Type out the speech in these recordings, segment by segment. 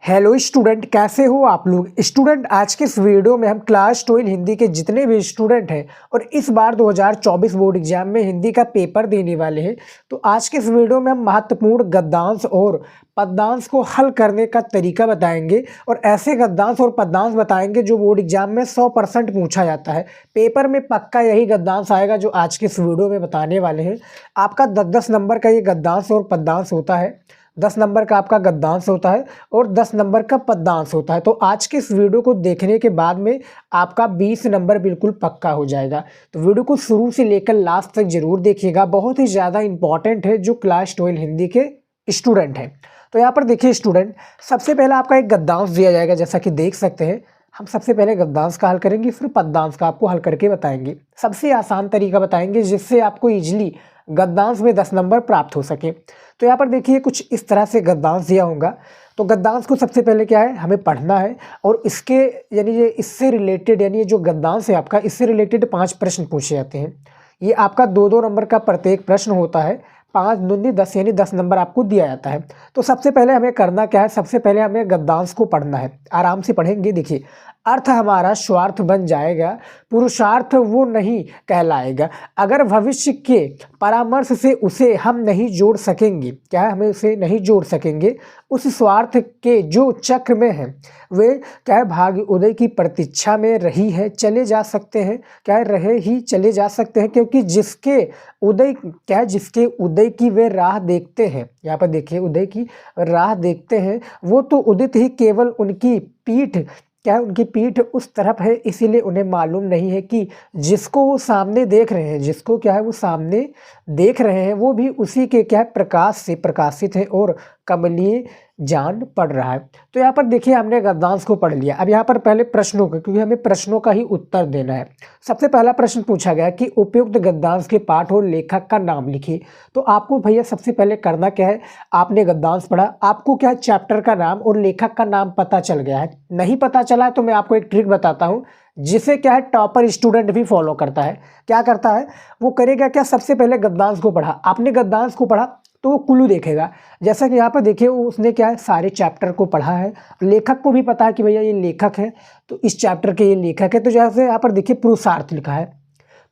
Hello student, कैसे हो आप लोग। स्टूडेंट, आज के इस वीडियो में हम क्लास 12 हिंदी के जितने भी स्टूडेंट हैं और इस बार 2024 बोर्ड एग्जाम में हिंदी का पेपर देने वाले हैं, तो आज के इस वीडियो में हम महत्वपूर्ण गद्यांश और पद्यांश को हल करने का तरीका बताएंगे और ऐसे गद्यांश और पद्यांश बताएंगे जो बोर्ड एग्जाम में 100% पूछा जाता है। पेपर में पक्का यही गद्यांश आएगा जो आज के इस वीडियो में बताने वाले हैं। आपका 10-10 नंबर का ये गद्यांश और पद्यांश होता है। 10 नंबर का आपका गद्यांश होता है और 10 नंबर का पद्यांश होता है। तो आज के इस वीडियो को देखने के बाद में आपका 20 नंबर बिल्कुल पक्का हो जाएगा। तो वीडियो को शुरू से लेकर लास्ट तक जरूर देखिएगा, बहुत ही ज़्यादा इंपॉर्टेंट है जो क्लास 12 हिंदी के स्टूडेंट हैं। तो यहाँ पर देखिए स्टूडेंट, सबसे पहले आपका एक गद्यांश दिया जाएगा, जैसा कि देख सकते हैं। हम सबसे पहले गद्यांश का हल करेंगे, फिर पद्यांश का आपको हल करके बताएंगे। सबसे आसान तरीका बताएंगे जिससे आपको इजीली गद्यांश में 10 नंबर प्राप्त हो सके। तो यहाँ पर देखिए कुछ इस तरह से गद्यांश दिया होगा। तो गद्यांश को सबसे पहले क्या है, हमें पढ़ना है और इसके यानी ये इससे रिलेटेड यानी ये जो गद्यांश है आपका, इससे रिलेटेड 5 प्रश्न पूछे जाते हैं। ये आपका 2-2 नंबर का प्रत्येक प्रश्न होता है। 5 दूनी 10 यानी 10 नंबर आपको दिया जाता है। तो सबसे पहले हमें करना क्या है, सबसे पहले हमें गद्यांश को पढ़ना है। आराम से पढ़ेंगे। देखिए, अर्थ हमारा स्वार्थ बन जाएगा, पुरुषार्थ वो नहीं कहलाएगा। अगर भविष्य के परामर्श से उसे हम नहीं जोड़ सकेंगे, क्या है, हमें उसे नहीं जोड़ सकेंगे, उस स्वार्थ के जो चक्र में है वे क्या है, भाग्य उदय की प्रतीक्षा में रही है, चले जा सकते हैं, क्या है, रहे ही चले जा सकते हैं। क्योंकि जिसके उदय क्या है, जिसके उदय की वे राह देखते हैं, यहाँ पर देखिए उदय की राह देखते हैं, वो तो उदित ही केवल उनकी पीठ क्या है, उनकी पीठ उस तरफ है, इसीलिए उन्हें मालूम नहीं है कि जिसको वो सामने देख रहे हैं, जिसको क्या है वो सामने देख रहे हैं, वो भी उसी के क्या है प्रकाश से प्रकाशित है और कमलीय जान पड़ रहा है। तो यहाँ पर देखिए हमने गद्यांश को पढ़ लिया। अब यहाँ पर पहले प्रश्नों का, क्योंकि हमें प्रश्नों का ही उत्तर देना है। सबसे पहला प्रश्न पूछा गया कि उपयुक्त गद्यांश के पाठ और लेखक का नाम लिखिए। तो आपको भैया सबसे पहले करना क्या है, आपने गद्यांश पढ़ा, आपको क्या है चैप्टर का नाम और लेखक का नाम पता चल गया है। नहीं पता चला है तो मैं आपको एक ट्रिक बताता हूँ जिसे क्या है टॉपर स्टूडेंट भी फॉलो करता है। क्या करता है, वो करेगा क्या, सबसे पहले गद्यांश को पढ़ा, आपने गद्यांश को पढ़ा तो वो क्लू देखेगा। जैसा कि यहाँ पर देखिए उसने क्या है सारे चैप्टर को पढ़ा है, लेखक को भी पता है कि भैया ये लेखक है, तो इस चैप्टर के ये लेखक है। तो जैसे यहाँ पर देखिए पुरुषार्थ लिखा है,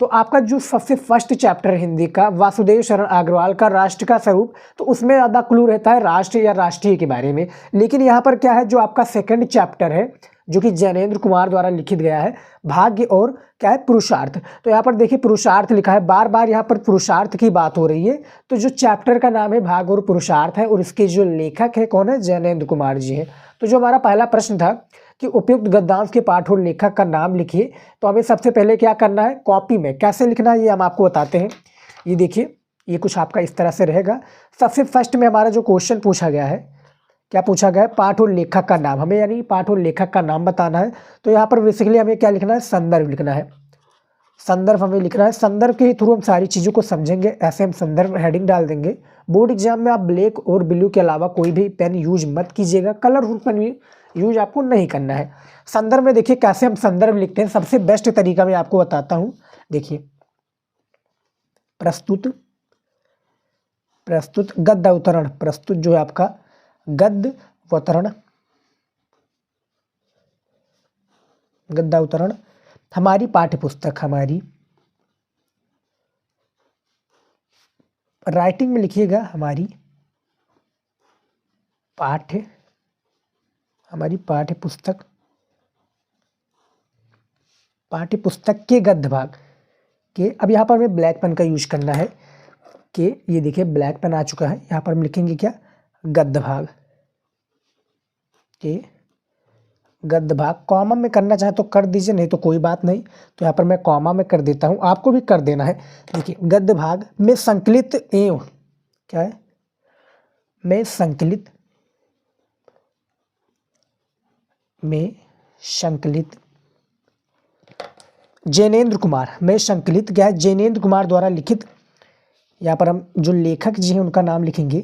तो आपका जो सबसे फर्स्ट चैप्टर है हिंदी का, वासुदेव शरण अग्रवाल का राष्ट्र का स्वरूप, तो उसमें ज़्यादा क्लू रहता है राष्ट्र या राष्ट्रीय के बारे में। लेकिन यहाँ पर क्या है, जो आपका सेकंड चैप्टर है जो कि जैनेन्द्र कुमार द्वारा लिखित गया है, भाग्य और क्या है पुरुषार्थ, तो यहाँ पर देखिए पुरुषार्थ लिखा है, बार बार यहाँ पर पुरुषार्थ की बात हो रही है। तो जो चैप्टर का नाम है भाग्य और पुरुषार्थ है और इसके जो लेखक है कौन है, जैनेन्द्र कुमार जी है। तो जो हमारा पहला प्रश्न था कि उपयुक्त गद्यांश के पाठ और लेखक का नाम लिखिए, तो हमें सबसे पहले क्या करना है, कॉपी में कैसे लिखना है ये हम आपको बताते हैं। ये देखिए, ये कुछ आपका इस तरह से रहेगा। सबसे फर्स्ट में हमारा जो क्वेश्चन पूछा गया है, क्या पूछा गया है, पाठ और लेखक का नाम, हमें यानी पाठ और लेखक का नाम बताना है। तो यहाँ पर बेसिकली हमें क्या लिखना है, संदर्भ लिखना है। संदर्भ हमें लिखना है, संदर्भ के थ्रू हम सारी चीज़ों को समझेंगे। ऐसे हम संदर्भ हेडिंग डाल देंगे। बोर्ड एग्जाम में आप ब्लैक और ब्लू के अलावा कोई भी पेन यूज मत कीजिएगा, कलरफुल पेन यूज आपको नहीं करना है। संदर्भ में देखिए कैसे हम संदर्भ लिखते हैं, सबसे बेस्ट तरीका मैं आपको बताता हूँ। देखिए, प्रस्तुत गद्य अवतरण, प्रस्तुत जो है आपका गद्य अवतरण हमारी पाठ्य पुस्तक, हमारी राइटिंग में लिखिएगा हमारी पाठ्य पुस्तक के गद्य भाग के। अब यहाँ पर हमें ब्लैक पेन का यूज करना है कि ये देखिए ब्लैक पेन आ चुका है। यहाँ पर हम लिखेंगे क्या, गद्य भाग के गद्य भाग। कॉमा में करना चाहे तो कर दीजिए, नहीं तो कोई बात नहीं। तो यहाँ पर मैं कॉमा में कर देता हूँ, आपको भी कर देना है। देखिए, गद्य भाग में संकलित एवं क्या है, में संकलित जैनेन्द्र कुमार में संकलित क्या है, जैनेन्द्र कुमार द्वारा लिखित। यहाँ पर हम जो लेखक जी हैं उनका नाम लिखेंगे,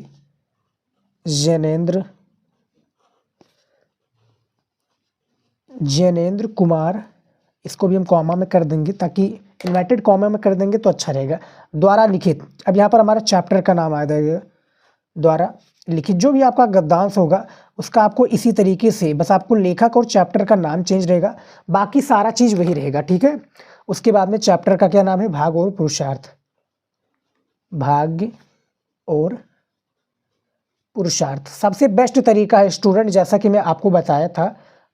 जैनेन्द्र कुमार। इसको भी हम कॉमा में कर देंगे, ताकि इन्वर्टेड कॉमा में कर देंगे तो अच्छा रहेगा। द्वारा लिखित, अब यहाँ पर हमारा चैप्टर का नाम आ जाएगा, द्वारा लिखित जो भी आपका गद्यांश होगा उसका आपको इसी तरीके से, बस आपको लेखक और चैप्टर का नाम चेंज रहेगा, बाकी सारा चीज़ वही रहेगा, ठीक है। उसके बाद में चैप्टर का क्या नाम है, भाग और पुरुषार्थ, भाग्य और पुरुषार्थ। सबसे बेस्ट तरीका है स्टूडेंट, जैसा कि मैं आपको बताया था,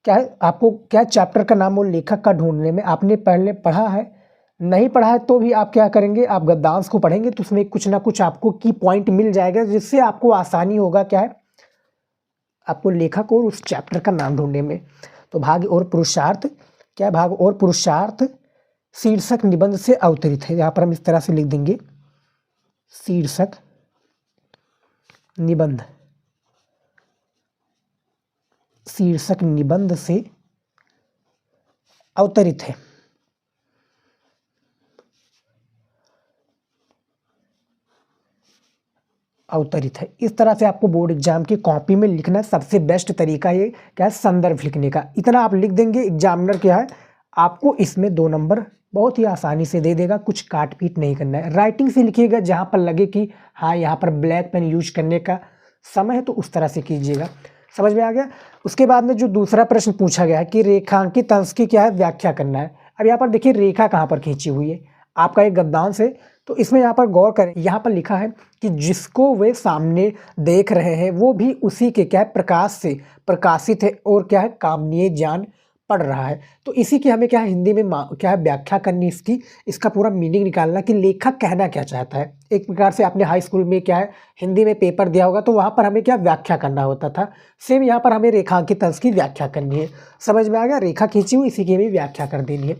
क्या है आपको, क्या चैप्टर का नाम और लेखक का ढूंढने में आपने पहले पढ़ा है, नहीं पढ़ा है तो भी आप क्या करेंगे, आप गद्यांश को पढ़ेंगे तो उसमें कुछ ना कुछ आपको की पॉइंट मिल जाएगा, जिससे आपको आसानी होगा क्या है, आपको लेखक और उस चैप्टर का नाम ढूंढने में। तो भाग्य और पुरुषार्थ, क्या है, भाग और पुरुषार्थ शीर्षक निबंध से अवतरित है। यहाँ पर हम इस तरह से लिख देंगे, शीर्षक निबंध, शीर्षक निबंध से अवतरित है। अवतरित है, इस तरह से आपको बोर्ड एग्जाम की कॉपी में लिखना है। सबसे बेस्ट तरीका ये क्या है, संदर्भ लिखने का। इतना आप लिख देंगे, एग्जामिनर क्या है आपको इसमें 2 नंबर बहुत ही आसानी से दे देगा, कुछ काट पीट नहीं करना है। राइटिंग से लिखिएगा, जहाँ पर लगे कि हाँ यहाँ पर ब्लैक पेन यूज करने का समय है तो उस तरह से कीजिएगा। समझ में आ गया। उसके बाद में जो दूसरा प्रश्न पूछा गया है कि रेखांकित अंश की क्या है व्याख्या करना है। अब यहाँ पर देखिए रेखा कहाँ पर खींची हुई है, आपका एक गद्यांश है, तो इसमें यहाँ पर गौर करें, यहाँ पर लिखा है कि जिसको वे सामने देख रहे हैं वो भी उसी के क्या है प्रकाश से प्रकाशित है और क्या है कामनीय ज्ञान पढ़ रहा है। तो इसी की हमें क्या है हिंदी में क्या है व्याख्या करनी इसकी, इसका पूरा मीनिंग निकालना कि लेखक कहना क्या चाहता है। एक प्रकार से आपने हाई स्कूल में क्या है हिंदी में पेपर दिया होगा तो वहाँ पर हमें क्या व्याख्या करना होता था, सेम यहाँ पर हमें रेखांकित अंश की व्याख्या करनी है। समझ में आ गया, रेखा खींची हुई इसी की हमें व्याख्या कर देनी है।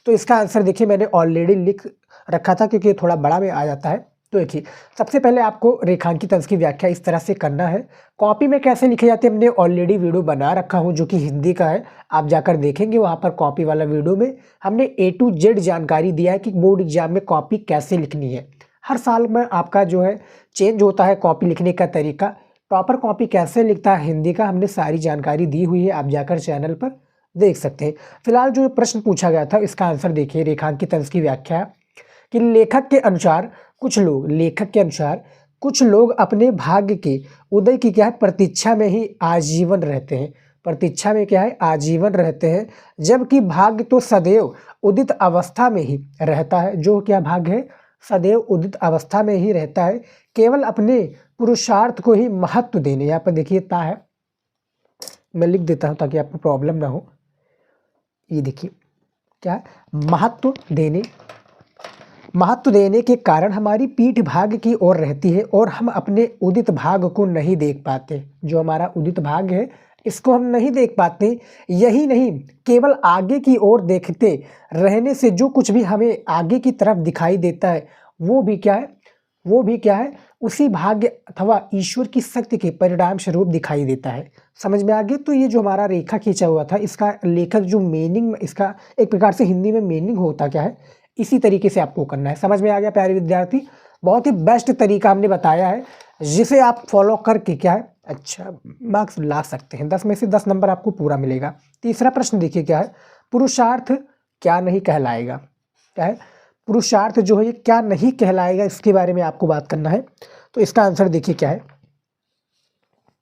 तो इसका आंसर देखिए मैंने ऑलरेडी लिख रखा था क्योंकि थोड़ा बड़ा में आ जाता है। तो देखिए सबसे पहले आपको रेखांकित अंश की व्याख्या इस तरह से करना है। कॉपी में कैसे लिखे जाते हैं हमने ऑलरेडी वीडियो बना रखा हूँ जो कि हिंदी का है, आप जाकर देखेंगे वहाँ पर कॉपी वाला वीडियो में हमने A to Z जानकारी दिया है कि बोर्ड एग्जाम में कॉपी कैसे लिखनी है। हर साल में आपका जो है चेंज होता है कॉपी लिखने का तरीका। प्रॉपर कॉपी कैसे लिखता है हिंदी का हमने सारी जानकारी दी हुई है, आप जाकर चैनल पर देख सकते हैं। फिलहाल जो प्रश्न पूछा गया था इसका आंसर देखिए, रेखांकित अंश की व्याख्या कि लेखक के अनुसार कुछ लोग अपने भाग्य के उदय की क्या है प्रतीक्षा में ही आजीवन रहते हैं, प्रतीक्षा में क्या है आजीवन रहते हैं, जबकि भाग्य तो सदैव उदित अवस्था में ही रहता है। जो क्या भाग्य है सदैव उदित अवस्था में ही रहता है, केवल अपने पुरुषार्थ को ही महत्व देने, यहाँ पर देखिए ता है, मैं लिख देता हूँ ताकि आपको प्रॉब्लम ना हो। ये देखिए क्या है महत्व देने के कारण हमारी पीठ भाग्य की ओर रहती है और हम अपने उदित भाग्य को नहीं देख पाते। जो हमारा उदित भाग्य है इसको हम नहीं देख पाते। यही नहीं, केवल आगे की ओर देखते रहने से जो कुछ भी हमें आगे की तरफ दिखाई देता है वो भी क्या है उसी भाग्य अथवा ईश्वर की शक्ति के परिणाम स्वरूप दिखाई देता है। समझ में आ गया। तो ये जो हमारा रेखा खींचा हुआ था इसका लेखक जो मीनिंग, इसका एक प्रकार से हिंदी में मीनिंग होता क्या है, इसी तरीके से आपको करना है। समझ में आ गया प्यारे विद्यार्थी। बहुत ही बेस्ट तरीका हमने बताया है जिसे आप फॉलो करके क्या है अच्छा मार्क्स ला सकते हैं। 10 में से 10 नंबर आपको पूरा मिलेगा। तीसरा प्रश्न देखिए क्या है, पुरुषार्थ क्या नहीं कहलाएगा। क्या है पुरुषार्थ जो है ये क्या नहीं कहलाएगा, इसके बारे में आपको बात करना है। तो इसका आंसर देखिए क्या है,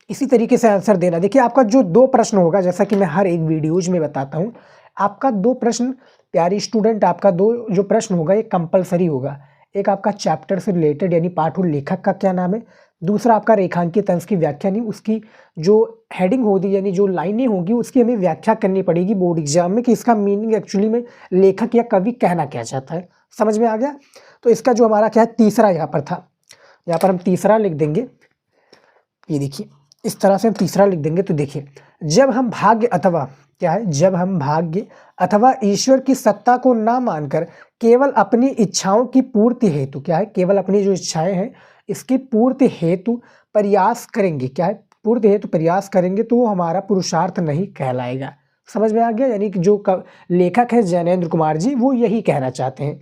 इसी तरीके से आंसर देना। देखिए आपका जो 2 प्रश्न होगा, जैसा कि मैं हर एक वीडियोज में बताता हूँ, आपका 2 प्रश्न प्यारी स्टूडेंट, आपका 2 जो प्रश्न होगा ये कंपलसरी होगा। एक आपका चैप्टर से रिलेटेड यानी पाठ और लेखक का क्या नाम है, दूसरा आपका रेखांकित अंश की व्याख्या नहीं, उसकी जो हेडिंग होगी यानी जो लाइनें होगी उसकी हमें व्याख्या करनी पड़ेगी बोर्ड एग्जाम में कि इसका मीनिंग एक्चुअली में लेखक या कवि कहना क्या चाहता है। समझ में आ गया। तो इसका जो हमारा क्या है तीसरा यहाँ पर था, यहाँ पर हम तीसरा लिख देंगे। ये देखिए इस तरह से हम तीसरा लिख देंगे। तो देखिए जब हम भाग्य अथवा ईश्वर की सत्ता को ना मानकर केवल अपनी इच्छाओं की पूर्ति हेतु केवल अपनी जो इच्छाएं हैं इसकी पूर्ति हेतु प्रयास करेंगे, पूर्ति हेतु प्रयास करेंगे तो वो हमारा पुरुषार्थ नहीं कहलाएगा। समझ में आ गया। यानी कि जो लेखक है जैनेन्द्र कुमार जी वो यही कहना चाहते हैं।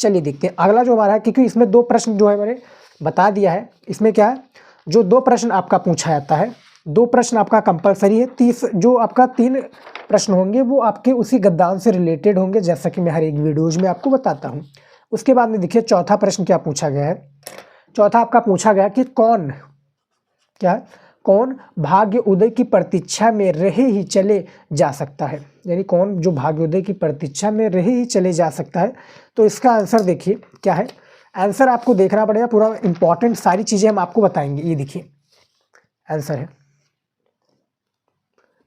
चलिए देखते हैं अगला जो हमारा है, क्योंकि इसमें 2 प्रश्न जो है मैंने बता दिया है। इसमें क्या है जो 2 प्रश्न आपका पूछा जाता है, 2 प्रश्न आपका कंपलसरी है। जो आपका 3 प्रश्न होंगे वो आपके उसी गद्यांश से रिलेटेड होंगे, जैसा कि मैं हर एक वीडियोज में आपको बताता हूँ। उसके बाद में देखिए चौथा प्रश्न क्या पूछा गया है। चौथा आपका पूछा गया कि क्या है, कौन भाग्य उदय की प्रतीक्षा में रहे ही चले जा सकता है, यानी कौन जो भाग्योदय की प्रतीक्षा में रहे ही चले जा सकता है। तो इसका आंसर देखिए क्या है, आंसर आपको देखना पड़ेगा, पूरा इंपॉर्टेंट सारी चीजें हम आपको बताएंगे। ये देखिए आंसर है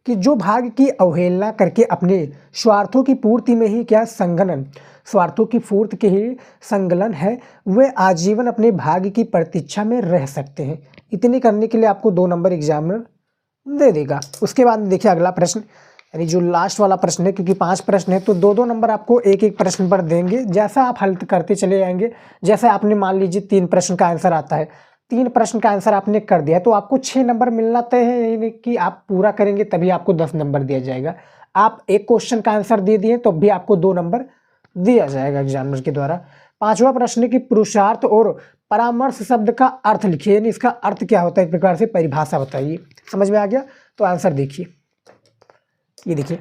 कि जो भाग्य की अवहेलना करके अपने स्वार्थों की पूर्ति में ही क्या संगलन, स्वार्थों की पूर्ति के ही संगलन है, वे आजीवन अपने भाग्य की प्रतीक्षा में रह सकते हैं। इतने करने के लिए आपको 2 नंबर एग्जामिनर दे देगा। उसके बाद देखिए अगला प्रश्न, यानी जो लास्ट वाला प्रश्न है, क्योंकि 5 प्रश्न है तो 2-2 नंबर आपको एक एक प्रश्न पर देंगे, जैसा आप हल करते चले जाएंगे। जैसे आपने मान लीजिए 3 प्रश्न का आंसर आता है, 3 प्रश्न का आंसर आपने कर दिया तो आपको 6 नंबर मिलना तय है, यानी कि आप पूरा करेंगे तभी आपको 10 नंबर दिया जाएगा। आप एक क्वेश्चन का आंसर दे दिए तो भी आपको 2 नंबर दिया जाएगा एग्जामिनर के द्वारा। 5वां प्रश्न है कि पुरुषार्थ और परामर्श शब्द का अर्थ लिखिए, यानी इसका अर्थ क्या होता है, एक प्रकार से परिभाषा बताइए। समझ में आ गया? तो आंसर देखिए, ये देखिए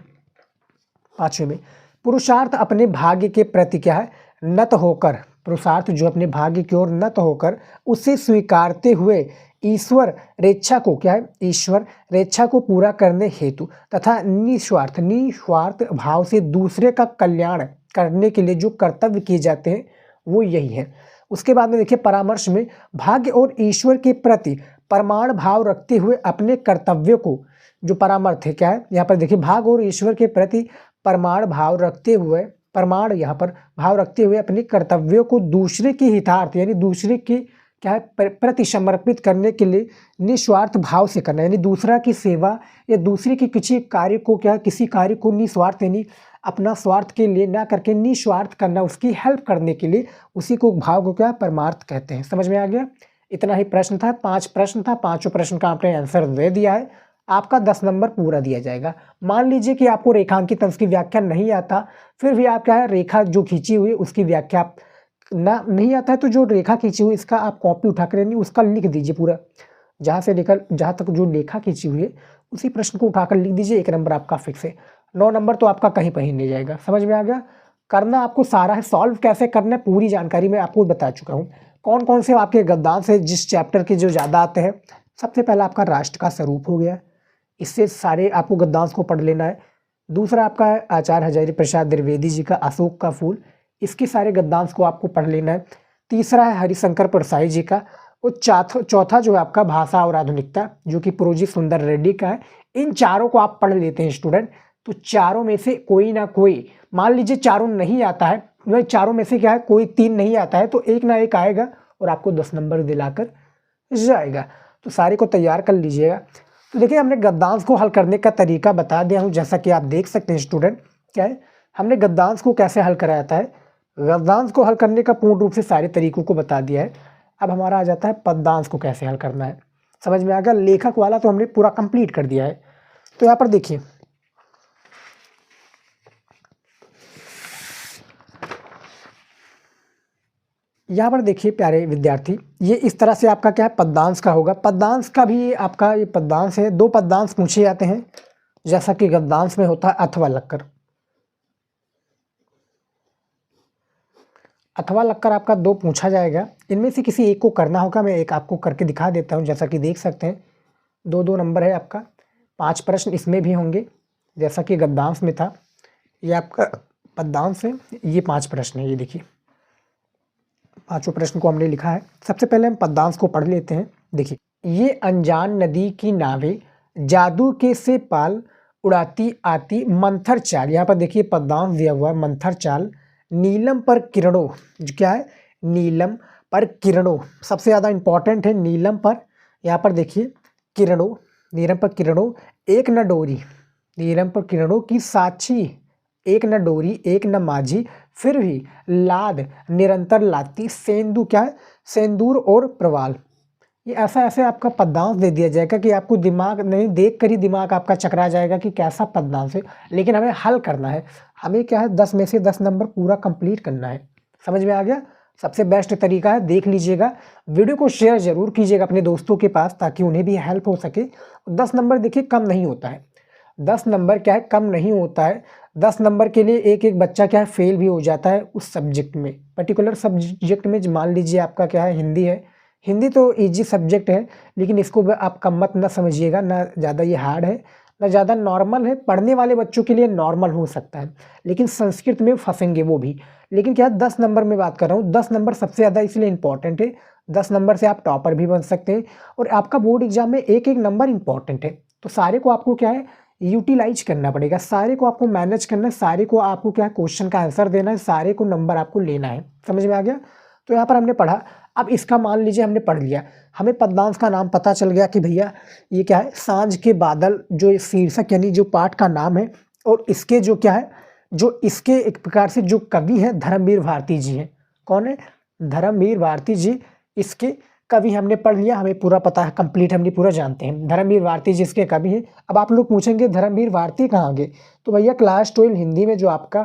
5वें में, पुरुषार्थ अपने भाग्य के प्रति क्या है, नत होकर, पुरुषार्थ जो अपने भाग्य की ओर नत होकर उसे स्वीकारते हुए ईश्वर रेच्छा को क्या है, ईश्वर रेच्छा को पूरा करने हेतु तथा निस्वार्थ भाव से दूसरे का कल्याण करने के लिए जो कर्तव्य किए जाते हैं वो यही है। उसके बाद में देखिए परामर्श में, भाग्य और ईश्वर के प्रति प्रमाण भाव रखते हुए अपने कर्तव्य को, जो परामर्श है क्या है, यहाँ पर देखिए भाग और ईश्वर के प्रति प्रमाण भाव रखते हुए, प्रमाण यहाँ पर भाव रखते हुए अपने कर्तव्यों को दूसरे के हितार्थ यानी दूसरे के क्या है प्रति समर्पित करने के लिए निस्वार्थ भाव से करना, यानी दूसरा की सेवा या दूसरे के किसी कार्य को क्या, किसी कार्य को निस्वार्थ यानी अपना स्वार्थ के लिए ना करके निस्वार्थ करना, उसकी हेल्प करने के लिए, उसी को भाव को क्या परमार्थ कहते हैं। समझ में आ गया? इतना ही प्रश्न था, 5 प्रश्न था, 5 प्रश्न का आपने आंसर दे दिया है, आपका 10 नंबर पूरा दिया जाएगा। मान लीजिए कि आपको रेखांकित अंश की व्याख्या नहीं आता, फिर भी आप क्या है रेखा जो खींची हुई उसकी व्याख्या ना नहीं आता है तो जो रेखा खींची हुई इसका आप कॉपी उठा कर यानी उसका लिख दीजिए पूरा, जहाँ से लेकर जहाँ तक जो रेखा खींची हुई है उसी प्रश्न को उठाकर लिख दीजिए, 1 नंबर आपका फिक्स है। 9 नंबर तो आपका कहीं पर ही नहीं जाएगा। समझ में आ गया? करना आपको सारा है, सॉल्व कैसे करना है पूरी जानकारी मैं आपको बता चुका हूँ। कौन कौन से आपके गद्यांश है जिस चैप्टर के जो ज़्यादा आते हैं, सबसे पहला आपका राष्ट्र का स्वरूप हो गया, इससे सारे आपको गद्यांश को पढ़ लेना है। दूसरा आपका है आचार्य हजारी प्रसाद द्विवेदी जी का अशोक का फूल, इसके सारे गद्यांश को आपको पढ़ लेना है। तीसरा है हरिशंकर परसाई जी का, और चौथा जो है आपका भाषा और आधुनिकता जो कि प्रोजी सुंदर रेड्डी का है। इन चारों को आप पढ़ लेते हैं स्टूडेंट, तो चारों में से कोई ना कोई, मान लीजिए चारों नहीं आता है, वह चारों में से क्या है कोई 3 नहीं आता है तो एक ना एक आएगा और आपको 10 नंबर दिलाकर जाएगा। तो सारे को तैयार कर लीजिएगा। तो देखिए हमने गद्यांश को हल करने का तरीका बता दिया हूँ, जैसा कि आप देख सकते हैं स्टूडेंट, क्या है हमने गद्यांश को कैसे हल कराया था है, गद्यांश को हल करने का पूर्ण रूप से सारे तरीकों को बता दिया है। अब हमारा आ जाता है पद्यांश को कैसे हल करना है। समझ में आ गया? लेखक वाला तो हमने पूरा कंप्लीट कर दिया है। तो यहाँ पर देखिए यहाँ पर देखिए प्यारे विद्यार्थी, ये इस तरह से आपका क्या है पद्यांश का होगा। पद्यांश का भी आपका ये पद्यांश है, 2 पद्यांश पूछे जाते हैं, जैसा कि गद्यांश में होता है अथवा लक्कर। अथवा लक्कर आपका 2 पूछा जाएगा, इनमें से किसी एक को करना होगा। मैं एक आपको करके दिखा देता हूँ, जैसा कि देख सकते हैं 2-2 नंबर है आपका। 5 प्रश्न इसमें भी होंगे, जैसा कि गद्यांश में था। ये आपका पद्यांश है, ये 5 प्रश्न है। ये देखिए 5 प्रश्न को हमने लिखा है। सबसे पहले हम पद्यांश को पढ़ लेते हैं। देखिए, ये अनजान नदी की नावें जादू के से पाल उड़ाती आती मंथर चाल। यहाँ पर देखिए पद्यांश दिया हुआ है मंथर चाल। नीलम पर किरणों, जो क्या है नीलम पर किरणों, सबसे ज़्यादा इंपॉर्टेंट है नीलम पर। यहाँ पर देखिए किरणों, नीलम पर किरणों एक न डोरी, नीलम पर किरणों की साक्षी, एक न डोरी एक न माझी, फिर भी लाद निरंतर लाती सेंदू, क्या है सेंदूर और प्रवाल। ये ऐसा ऐसे आपका पद्यांश दे दिया जाएगा कि आपको दिमाग नहीं देख कर ही दिमाग आपका चकरा जाएगा कि कैसा पद्यांश है, लेकिन हमें हल करना है। हमें क्या है 10 में से 10 नंबर पूरा कंप्लीट करना है। समझ में आ गया? सबसे बेस्ट तरीका है, देख लीजिएगा, वीडियो को शेयर जरूर कीजिएगा अपने दोस्तों के पास ताकि उन्हें भी हेल्प हो सके। 10 नंबर देखिए कम नहीं होता है, 10 नंबर क्या है कम नहीं होता है। 10 नंबर के लिए एक बच्चा क्या है फेल भी हो जाता है उस सब्जेक्ट में, पर्टिकुलर सब्जेक्ट में। मान लीजिए आपका क्या है हिंदी है, हिंदी तो इजी सब्जेक्ट है, लेकिन इसको आप कम मत ना समझिएगा, ना ज़्यादा ये हार्ड है ना ज़्यादा नॉर्मल है। पढ़ने वाले बच्चों के लिए नॉर्मल हो सकता है, लेकिन संस्कृत में फंसेंगे वो भी। लेकिन क्या 10 नंबर में बात कर रहा हूँ, 10 नंबर सबसे ज़्यादा इसलिए इंपॉर्टेंट है। 10 नंबर से आप टॉपर भी बन सकते हैं, और आपका बोर्ड एग्जाम में एक एक नंबर इंपॉर्टेंट है। तो सारे को आपको क्या है, यूटिलाइज करना पड़ेगा, सारे को आपको मैनेज करना है, सारे को आपको क्या है, क्वेश्चन का आंसर देना है, सारे को नंबर आपको लेना है। समझ में आ गया? तो यहाँ पर हमने पढ़ा। अब इसका मान लीजिए हमने पढ़ लिया, हमें पद्मांश का नाम पता चल गया कि भैया ये क्या है, सांझ के बादल, जो शीर्षक यानी जो पाठ का नाम है, और इसके जो क्या है, जो इसके एक प्रकार से जो कवि हैं धर्मवीर भारती जी हैं। कौन है? धर्मवीर भारती जी इसके कवि हमने पढ़ लिया, हमें पूरा पता है, कंप्लीट हमने पूरा जानते हैं। धर्मवीर भारती जी इसके कवि हैं। अब आप लोग पूछेंगे धर्मवीर भारती कहाँ गए, तो भैया क्लास 12 हिंदी में जो आपका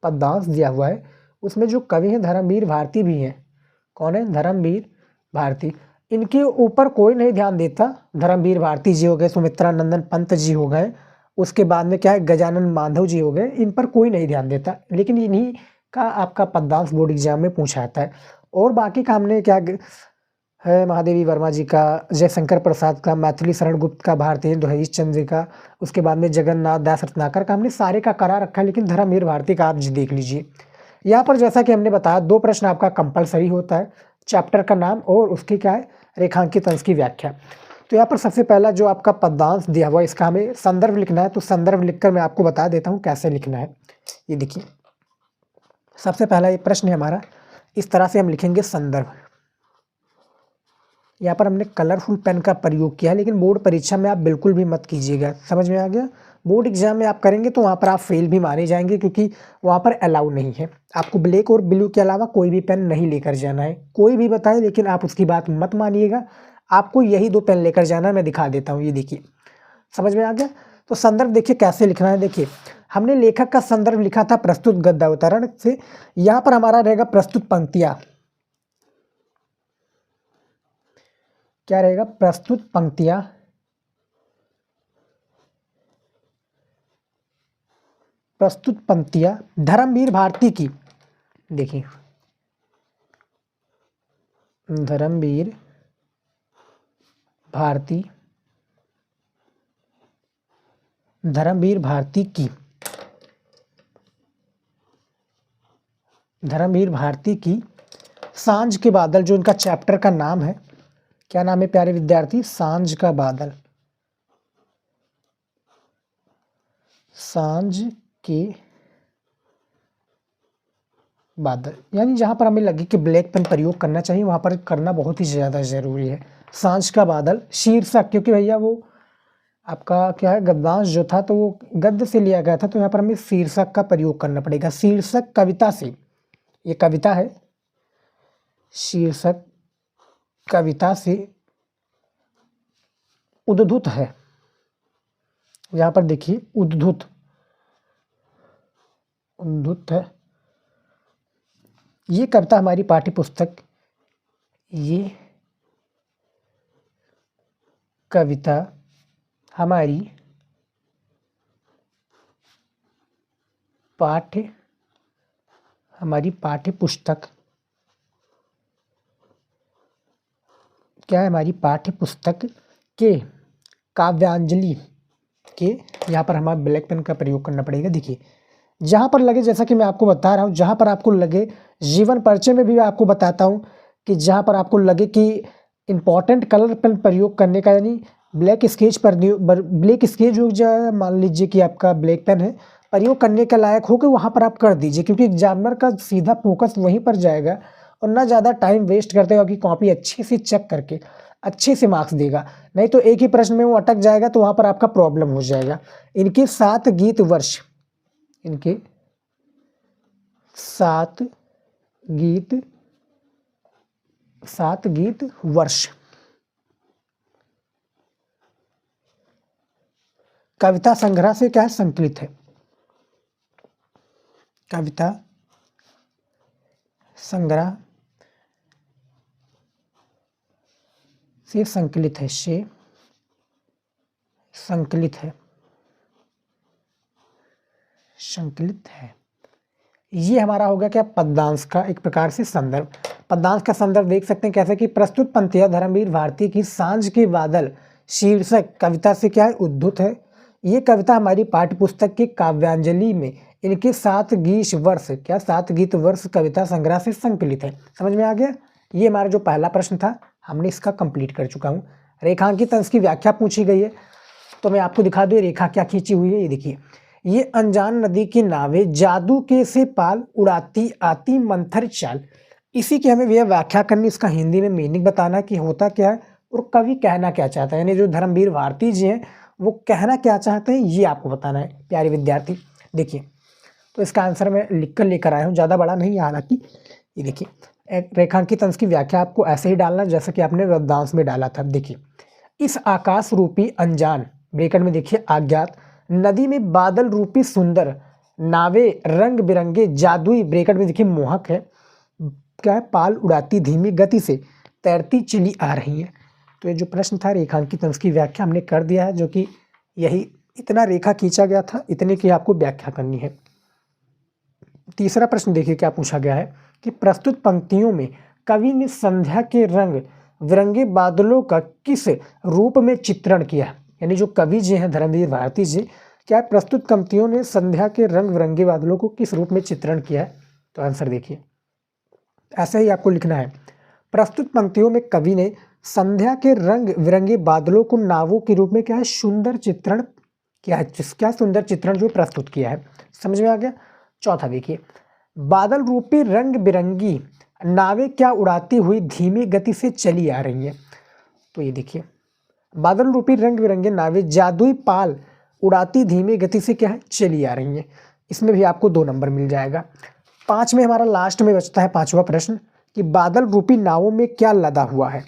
पद्मांश दिया हुआ है उसमें जो कवि हैं धर्मवीर भारती भी हैं। कौन है? धर्मवीर भारती। इनके ऊपर कोई नहीं ध्यान देता। धर्मवीर भारती जी हो गए, सुमित्रा नंदन पंत जी हो गए, उसके बाद में क्या है, गजानन माधव जी हो गए, इन पर कोई नहीं ध्यान देता, लेकिन इन्हीं का आपका पद्मांश बोर्ड एग्जाम में पूछा जाता है। और बाकी का हमने क्या है, महादेवी वर्मा जी का, जयशंकर प्रसाद का, मैथिली शरण गुप्त का, भारतेंदु हरीश चंद्र का, उसके बाद में जगन्नाथ दास रत्नाकर का, हमने सारे का करा रखा है, लेकिन धर्मवीर भारती का आप जी देख लीजिए। यहाँ पर जैसा कि हमने बताया 2 प्रश्न आपका कंपलसरी होता है, चैप्टर का नाम और उसकी क्या है, रेखांकित अंश की व्याख्या। तो यहाँ पर सबसे पहला जो आपका पद्मांश दिया हुआ है इसका हमें संदर्भ लिखना है, तो संदर्भ लिखकर मैं आपको बता देता हूँ कैसे लिखना है। ये देखिए, सबसे पहला ये प्रश्न है हमारा, इस तरह से हम लिखेंगे संदर्भ। यहाँ पर हमने कलरफुल पेन का प्रयोग किया है, लेकिन बोर्ड परीक्षा में आप बिल्कुल भी मत कीजिएगा। समझ में आ गया? बोर्ड एग्जाम में आप करेंगे तो वहाँ पर आप फेल भी मारे जाएंगे, क्योंकि वहाँ पर अलाउ नहीं है। आपको ब्लैक और ब्लू के अलावा कोई भी पेन नहीं लेकर जाना है। कोई भी बताए, लेकिन आप उसकी बात मत मानिएगा, आपको यही 2 पेन लेकर जाना है। मैं दिखा देता हूँ, ये देखिए, समझ में आ गया? तो संदर्भ देखिए कैसे लिखना है। देखिए, हमने लेखक का संदर्भ लिखा था प्रस्तुत गद्य अवतरण से। यहाँ पर हमारा रहेगा प्रस्तुत पंक्तियाँ। क्या रहेगा? प्रस्तुत पंक्तियाँ। प्रस्तुत पंक्तियाँ धर्मवीर भारती की। देखिए, धर्मवीर भारती, धर्मवीर भारती की, धर्मवीर भारती की सांझ के बादल, जो इनका चैप्टर का नाम है। क्या नाम है प्यारे विद्यार्थी? सांझ का बादल। सांझ के बादल, यानी जहाँ पर हमें लगे कि ब्लैक पेन प्रयोग करना चाहिए वहाँ पर करना बहुत ही ज़्यादा ज़रूरी है। सांझ का बादल शीर्षक, क्योंकि भैया वो आपका क्या है, गद्यांश जो था तो वो गद्य से लिया गया था, तो यहाँ पर हमें शीर्षक का प्रयोग करना पड़ेगा। शीर्षक कविता से, ये कविता है, शीर्षक कविता से उद्धृत है। यहाँ पर देखिए उद्धृत, उद्धृत है। ये कविता हमारी पाठ्य पुस्तक, ये कविता हमारी पाठ्य पुस्तक, क्या है, हमारी पाठ्य पुस्तक के काव्यांजलि के, यहाँ पर हमारा ब्लैक पेन का प्रयोग करना पड़ेगा। देखिए, जहाँ पर लगे, जैसा कि मैं आपको बता रहा हूँ, जहाँ पर आपको लगे, जीवन परिचय में भी मैं आपको बताता हूँ कि जहाँ पर आपको लगे कि इंपॉर्टेंट कलर पेन प्रयोग करने का, यानी ब्लैक स्केच पर, ब्लैक स्केच हो जाए, मान लीजिए कि आपका ब्लैक पेन है, प्रयोग करने के लायक हो कि वहाँ पर आप कर दीजिए, क्योंकि एग्जामिनर का सीधा फोकस वहीं पर जाएगा, और ना ज़्यादा टाइम वेस्ट करते हुए कि कॉपी अच्छे से चेक करके अच्छे से मार्क्स देगा। नहीं तो एक ही प्रश्न में वो अटक जाएगा, तो वहाँ पर आपका प्रॉब्लम हो जाएगा। इनके 7 गीत वर्ष, इनके 7 गीत वर्ष कविता संग्रह से क्या संकलित है, कविता संग्रह से संकलित है, से संकलित है, संकलित है। ये हमारा हो गया क्या, पद्यांश का एक प्रकार से संदर्भ। पद्यांश का संदर्भ देख सकते हैं कैसे कि प्रस्तुत पंक्तियां धर्मवीर भारती की सांझ के बादल शीर्षक कविता से क्या है, उद्धृत है। ये कविता हमारी पाठ्य पुस्तक के काव्यांजलि में इनके 7 गीत वर्ष कविता संग्रह से संकलित है। समझ में आ गया। ये हमारा जो पहला प्रश्न था हमने इसका कंप्लीट कर चुका हूँ। रेखांकित अंश की व्याख्या पूछी गई है, तो मैं आपको दिखा दूँ रेखा क्या खींची हुई है। ये देखिए, ये अनजान नदी की नावें जादू के से पाल उड़ाती आती मंथर चाल। इसी की हमें यह व्याख्या करनी, इसका हिंदी में मीनिंग बताना कि होता क्या है और कवि कहना क्या चाहता है, यानी जो धर्मवीर भारती जी हैं वो कहना क्या चाहते हैं ये आपको बताना है प्यारे विद्यार्थी। देखिए, तो इसका आंसर मैं लिख कर लेकर आया हूँ, ज़्यादा बड़ा नहीं है हालांकि। ये देखिए, एक रेखांकित अंश की व्याख्या आपको ऐसे ही डालना जैसे कि आपने गद्यांश में डाला था। देखिए, इस आकाश रूपी अनजान ब्रैकेट में देखिए अज्ञात नदी में बादल रूपी सुंदर नावे रंग बिरंगे जादुई ब्रैकेट में देखिए मोहक है क्या है, पाल उड़ाती धीमी गति से तैरती चली आ रही है। तो ये जो प्रश्न था रेखांकित अंश की व्याख्या हमने कर दिया है, जो कि यही इतना रेखा खींचा गया था, इतने की आपको व्याख्या करनी है। तीसरा प्रश्न देखिए क्या पूछा गया है कि प्रस्तुत पंक्तियों में कवि ने संध्या के रंग बिरंगे बादलों का किस रूप में चित्रण किया। यानी जो कवि जी हैं धर्मवीर भारती जी, क्या प्रस्तुत पंक्तियों ने संध्या के रंग बिरंगे बादलों को किस रूप में चित्रण किया है। तो आंसर देखिए ऐसा ही आपको लिखना है। प्रस्तुत पंक्तियों में कवि ने संध्या के रंग बिरंगे बादलों को नावों के रूप में क्या है, सुंदर चित्रण किया है। क्या सुंदर चित्रण जो प्रस्तुत किया है। समझ में आ गया। चौथा देखिए, बादल रूपी रंग बिरंगी नावें क्या उड़ाती हुई धीमी गति से चली आ रही हैं। तो ये देखिए, बादल रूपी रंग बिरंगे नावें जादुई पाल उड़ाती धीमी गति से क्या है, चली आ रही हैं। इसमें भी आपको 2 नंबर मिल जाएगा। 5 में हमारा लास्ट में बचता है 5वां प्रश्न कि बादल रूपी नावों में क्या लदा हुआ है।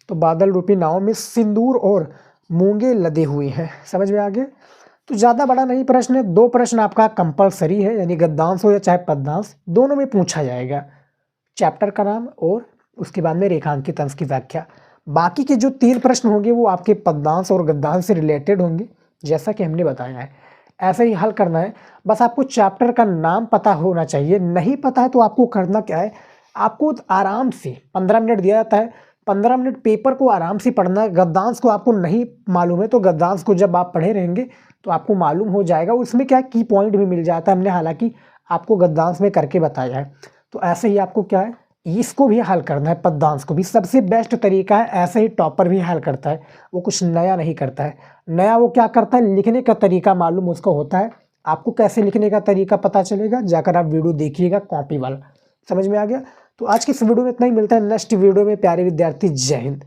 तो बादल रूपी नावों में सिंदूर और मूंगे लदे हुए हैं। समझ में आ गया। तो ज़्यादा बड़ा नहीं प्रश्न है, 2 प्रश्न आपका कंपलसरी है, यानी गद्यांश हो या चाहे पद्यांश, दोनों में पूछा जाएगा। चैप्टर का नाम और उसके बाद में रेखांकित अंश की व्याख्या। बाकी के जो 3 प्रश्न होंगे वो आपके पद्यांश और गद्यांश से रिलेटेड होंगे, जैसा कि हमने बताया है। ऐसे ही हल करना है। बस आपको चैप्टर का नाम पता होना चाहिए। नहीं पता है तो आपको करना क्या है, आपको आराम से 15 मिनट दिया जाता है, 15 मिनट पेपर को आराम से पढ़ना है। गद्यांश को आपको नहीं मालूम है तो गद्यांश को जब आप पढ़े रहेंगे तो आपको मालूम हो जाएगा। उसमें क्या की पॉइंट भी मिल जाता है, हमने हालांकि आपको गद्यांश में करके बताया है। तो ऐसे ही आपको क्या है, इसको भी हल करना है। पद्यांश को भी सबसे बेस्ट तरीका है, ऐसे ही टॉपर भी हल करता है, वो कुछ नया नहीं करता है। नया वो क्या करता है, लिखने का तरीका मालूम उसको होता है। आपको कैसे लिखने का तरीका पता चलेगा, जाकर आप वीडियो देखिएगा कॉपी वाला। समझ में आ गया। तो आज की इस वीडियो में इतना ही, मिलता है नेक्स्ट वीडियो में प्यारे विद्यार्थी। जय हिंद।